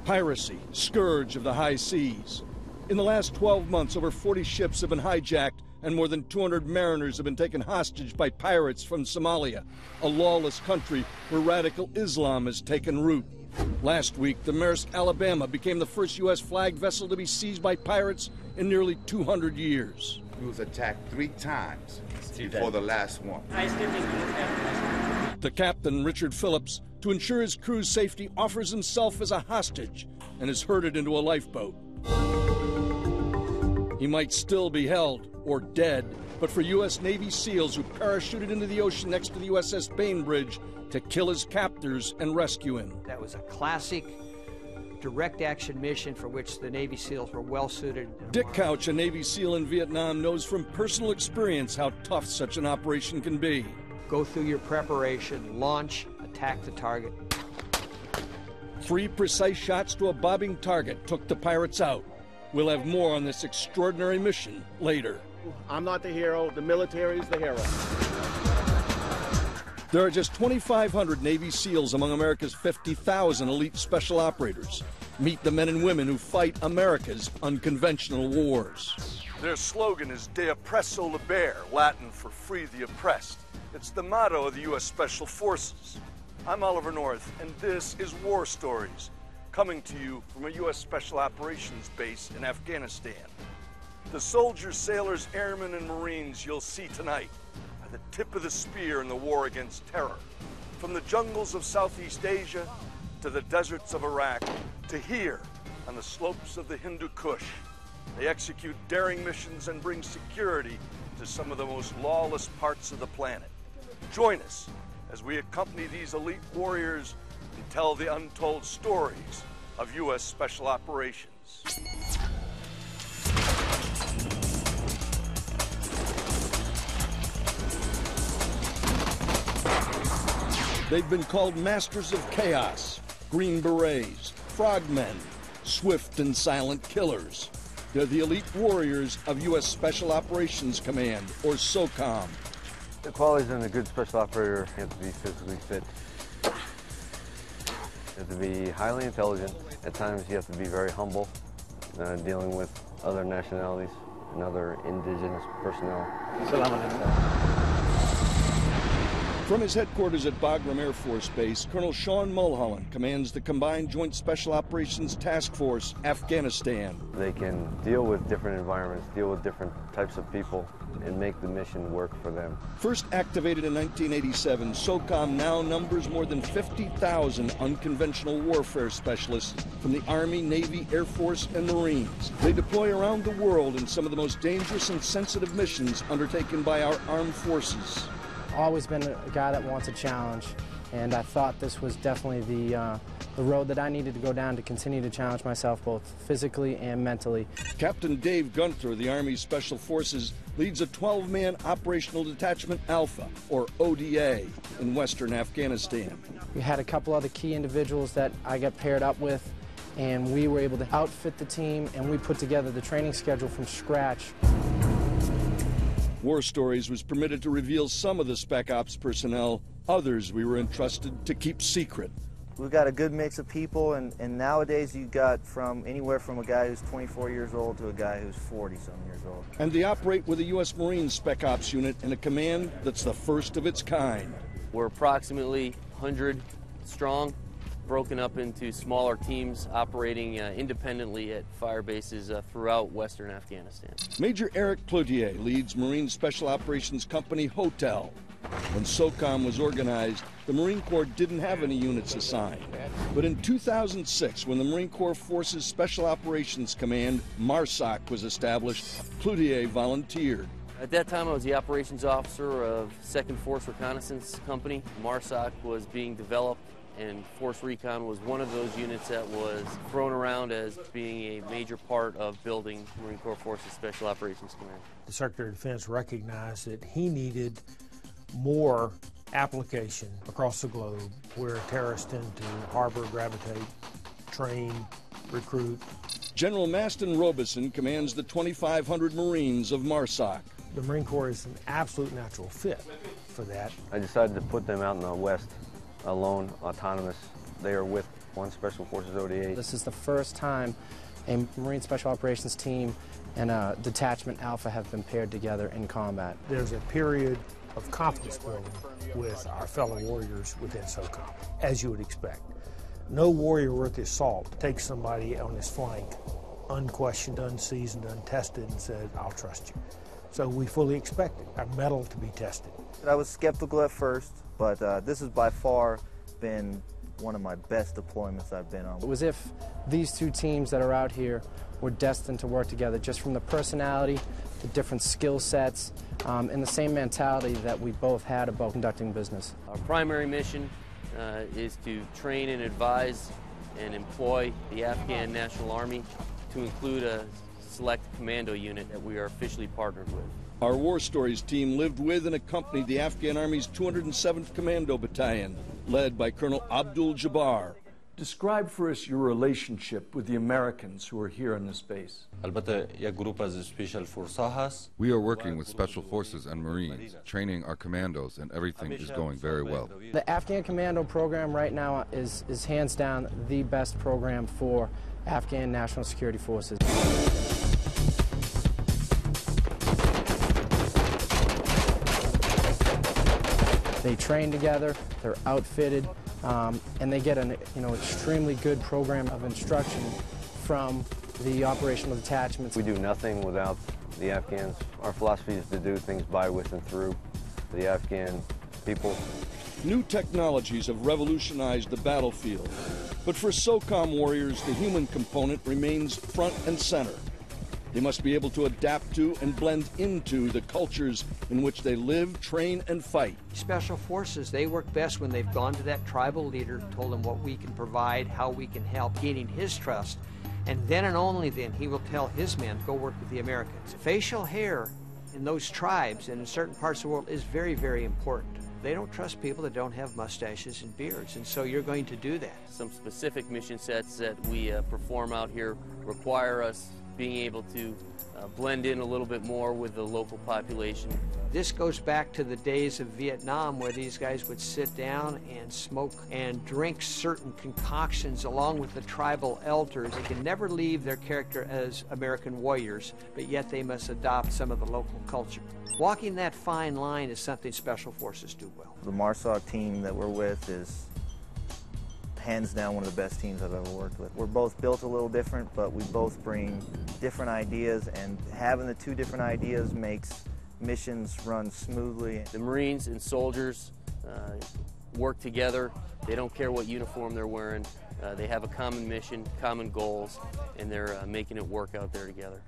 Piracy, scourge of the high seas. In the last 12 months, over 40 ships have been hijacked and more than 200 mariners have been taken hostage by pirates from Somalia, a lawless country where radical Islam has taken root. Last week, the Maersk Alabama became the first U.S. flagged vessel to be seized by pirates in nearly 200 years. He was attacked 3 times before the last one. The captain, Richard Phillips, to ensure his crew's safety, offers himself as a hostage and is herded into a lifeboat. He might still be held or dead, but for U.S. Navy SEALs who parachuted into the ocean next to the USS Bainbridge to kill his captors and rescue him. That was a classic direct action mission for which the Navy SEALs were well suited. Dick Couch, a Navy SEAL in Vietnam, knows from personal experience how tough such an operation can be. Go through your preparation, launch, attack the target. 3 precise shots to a bobbing target took the pirates out. We'll have more on this extraordinary mission later. I'm not the hero, the military is the hero. There are just 2,500 Navy SEALs among America's 50,000 elite special operators. Meet the men and women who fight America's unconventional wars. Their slogan is De Oppresso Libere, Latin for free the oppressed. It's the motto of the U.S. Special Forces. I'm Oliver North, and this is War Stories, coming to you from a U.S. Special Operations base in Afghanistan. The soldiers, sailors, airmen, and Marines you'll see tonight are the tip of the spear in the war against terror. From the jungles of Southeast Asia to the deserts of Iraq to here on the slopes of the Hindu Kush, they execute daring missions and bring security to some of the most lawless parts of the planet. Join us as we accompany these elite warriors and tell the untold stories of U.S. Special Operations. They've been called masters of chaos, Green Berets, frogmen, swift and silent killers. They're the elite warriors of U.S. Special Operations Command, or SOCOM. The qualities in a good special operator: you have to be physically fit. You have to be highly intelligent. At times you have to be very humble, dealing with other nationalities and other indigenous personnel. From his headquarters at Bagram Air Force Base, Colonel Sean Mulholland commands the Combined Joint Special Operations Task Force, Afghanistan. They can deal with different environments, deal with different types of people, and make the mission work for them. First activated in 1987, SOCOM now numbers more than 50,000 unconventional warfare specialists from the Army, Navy, Air Force, and Marines. They deploy around the world in some of the most dangerous and sensitive missions undertaken by our armed forces. Always been a guy that wants a challenge, and I thought this was definitely the road that I needed to go down to continue to challenge myself both physically and mentally. Captain Dave Gunther of the Army Special Forces leads a 12-man Operational Detachment Alpha, or ODA, in western Afghanistan. We had a couple other key individuals that I got paired up with, and we were able to outfit the team, and we put together the training schedule from scratch. War Stories was permitted to reveal some of the Spec Ops personnel. Others we were entrusted to keep secret. We've got a good mix of people, and nowadays you got from anywhere from a guy who's 24 years old to a guy who's 40-some years old. And they operate with a U.S. Marine Spec Ops unit in a command that's the first of its kind. We're approximately 100 strong, broken up into smaller teams operating independently at fire bases throughout western Afghanistan. Major Eric Cloutier leads Marine Special Operations Company Hotel. When SOCOM was organized, the Marine Corps didn't have any units assigned. But in 2006, when the Marine Corps Forces Special Operations Command, MARSOC, was established, Cloutier volunteered. At that time, I was the operations officer of 2nd Force Reconnaissance Company. MARSOC was being developed, and Force Recon was one of those units that was thrown around as being a major part of building Marine Corps Forces Special Operations Command. The Secretary of Defense recognized that he needed more application across the globe where terrorists tend to harbor, gravitate, train, recruit. General Maston Robeson commands the 2,500 Marines of MARSOC. The Marine Corps is an absolute natural fit for that. I decided to put them out in the West alone, autonomous. They are with One Special Forces ODA. This is the first time a Marine Special Operations team and a Detachment Alpha have been paired together in combat. There's a period of confidence building with our fellow warriors within SOCOM, as you would expect. No warrior worth his salt takes somebody on his flank, unquestioned, unseasoned, untested, and says, "I'll trust you." So we fully expect it, our mettle to be tested. I was skeptical at first, but this has by far been one of my best deployments I've been on. It was if these two teams that are out here were destined to work together, just from the personality, the different skill sets, and the same mentality that we both had about conducting business. Our primary mission is to train and advise and employ the Afghan National Army, to include a select commando unit that we are officially partnered with. Our War Stories team lived with and accompanied the Afghan Army's 207th Commando Battalion, led by Colonel Abdul Jabbar. Describe for us your relationship with the Americans who are here on this base. We are working with Special Forces and Marines, training our commandos, and everything is going very well. The Afghan Commando program right now is hands down the best program for Afghan National Security Forces. They train together, they're outfitted, and they get an extremely good program of instruction from the operational detachments. We do nothing without the Afghans. Our philosophy is to do things by, with, and through the Afghan people. New technologies have revolutionized the battlefield, but for SOCOM warriors, the human component remains front and center. They must be able to adapt to and blend into the cultures in which they live, train, and fight. Special Forces, they work best when they've gone to that tribal leader, told him what we can provide, how we can help, gaining his trust, and then and only then he will tell his men, go work with the Americans. Facial hair in those tribes and in certain parts of the world is very, very important. They don't trust people that don't have mustaches and beards, and so you're going to do that. Some specific mission sets that we perform out here require us being able to blend in a little bit more with the local population. This goes back to the days of Vietnam, where these guys would sit down and smoke and drink certain concoctions along with the tribal elders. They can never leave their character as American warriors, but yet they must adopt some of the local culture. Walking that fine line is something Special Forces do well. The MARSOC team that we're with is hands down one of the best teams I've ever worked with. We're both built a little different, but we both bring different ideas, and having the two different ideas makes missions run smoothly. The Marines and soldiers work together. They don't care what uniform they're wearing. They have a common mission, common goals, and they're making it work out there together.